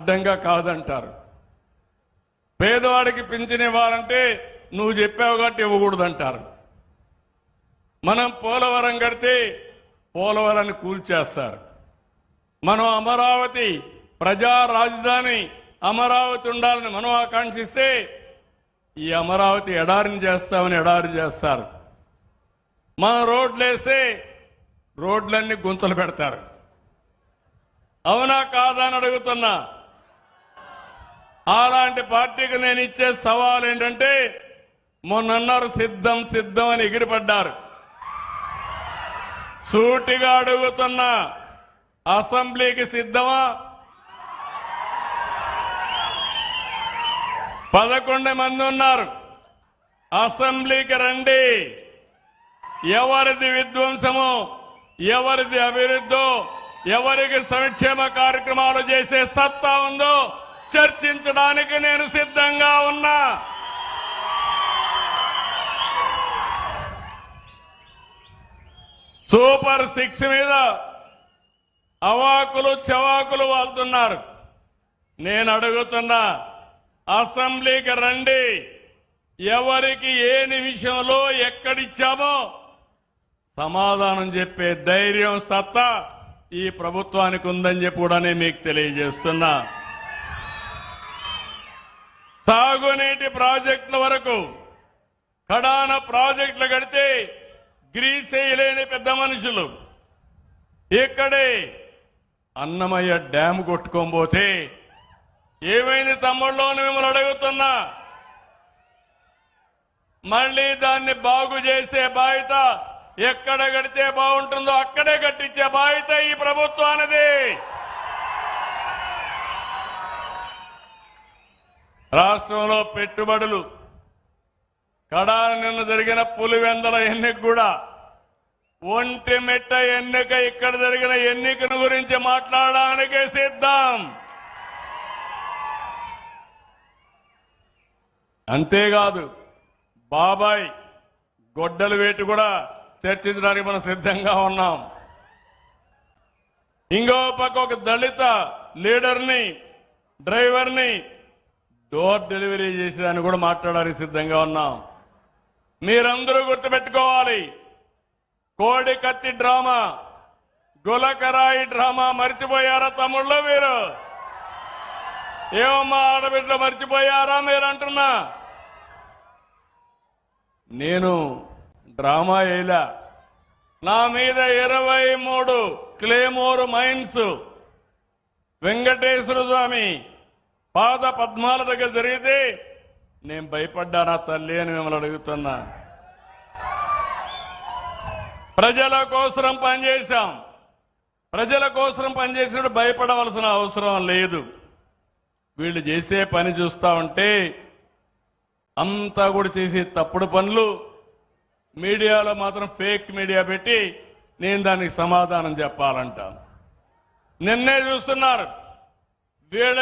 అడ్డంగా కాదంటారు. పేదవాడికి పింఛన్ ఇవ్వాలంటే నువ్వు చెప్పావు కాబట్టి ఇవ్వకూడదంటారు. మనం పోలవరం కడితే పోలవరాన్ని కూల్చేస్తారు. మనం అమరావతి ప్రజా రాజధాని అమరావతి ఉండాలని మనం ఆకాంక్షిస్తే ఈ అమరావతి ఎడారిని చేస్తామని ఎడారి చేస్తారు. మనం రోడ్లేస్తే రోడ్లన్నీ గుంతలు పెడతారు. అవునా కాదా అని అడుగుతున్నా. అలాంటి పార్టీకి నేను ఇచ్చే సవాల్ ఏంటంటే మొన్నన్నారు సిద్ధం సిద్ధం అని ఎగిరిపడ్డారు. సూటిగా అడుగుతున్నా, అసెంబ్లీకి సిద్ధమా? 11 మంది ఉన్నారు. అసెంబ్లీకి రండి. ఎవరిది విధ్వంసమో, ఎవరిది అభివృద్ధో, ఎవరికి సంక్షేమ కార్యక్రమాలు చేసే సత్తా ఉందో చర్చించడానికి నేను సిద్ధంగా ఉన్నా. సూపర్ 6 మీద అవాకులు చవాకులు వాళ్తున్నారు. నేను అడుగుతున్నా, అసెంబ్లీకి రండి. ఎవరికి ఏ నిమిషంలో ఎక్కడిచ్చామో సమాధానం చెప్పే ధైర్యం సత్తా ఈ ప్రభుత్వానికి ఉందని చెప్పి కూడా నేను మీకు తెలియజేస్తున్నా. సాగునీటి ప్రాజెక్టుల వరకు కడాన ప్రాజెక్టులు కడితే గ్రీస్ వేయలేని పెద్ద మనుషులు ఇక్కడే అన్నమయ్య డ్యామ్ కొట్టుకోబోతే ఏమైంది తమ్ముళ్ళు అని మిమ్మల్ని అడుగుతున్నా. మళ్లీ దాన్ని బాగు చేసే బాధ్యత ఎక్కడ కడితే బాగుంటుందో అక్కడే కట్టించే బాధ్యత ఈ ప్రభుత్వానిది. రాష్ట్రంలో పెట్టుబడులు కడాన నిన్న జరిగిన పులివెందల ఎన్నిక కూడా ఒంటిమిట్ట ఎన్నిక ఇక్కడ జరిగిన ఎన్నికను గురించి మాట్లాడడానికి సిద్ధం. అంతేకాదు బాబాయ్ గొడ్డలు వేటు కూడా చర్చించడానికి మనం సిద్ధంగా ఉన్నాం. ఇంకో పక్క ఒక దళిత లీడర్ని డ్రైవర్ని డోర్ డెలివరీ చేసేదాన్ని కూడా మాట్లాడడానికి సిద్ధంగా ఉన్నాం. మీరందరూ గుర్తుపెట్టుకోవాలి, కోడి కత్తి డ్రామా, గులకరాయి డ్రామా మర్చిపోయారా తమ్ముళ్ళు? మీరు ఏమమ్మా ఆడబిడ్డలు మర్చిపోయారా మీరు అంటున్నా? నేను డ్రామా వేయలా. నా మీద 23 క్లేమోర్ మైన్స్ వెంకటేశ్వర స్వామి పాద పద్మాల దగ్గర జరిగితే నేను భయపడ్డానా తల్లి అని మిమ్మల్ని అడుగుతున్నా. ప్రజల కోసం పనిచేశాం. ప్రజల కోసం పనిచేసినప్పుడు భయపడవలసిన అవసరం లేదు. వీళ్ళు చేసే పని చూస్తా ఉంటే అంతా కూడా చేసే తప్పుడు పనులు మీడియాలో మాత్రం ఫేక్ మీడియా పెట్టి నేను దానికి సమాధానం చెప్పాలంట. నిన్నే చూస్తున్నారు వీళ్ళ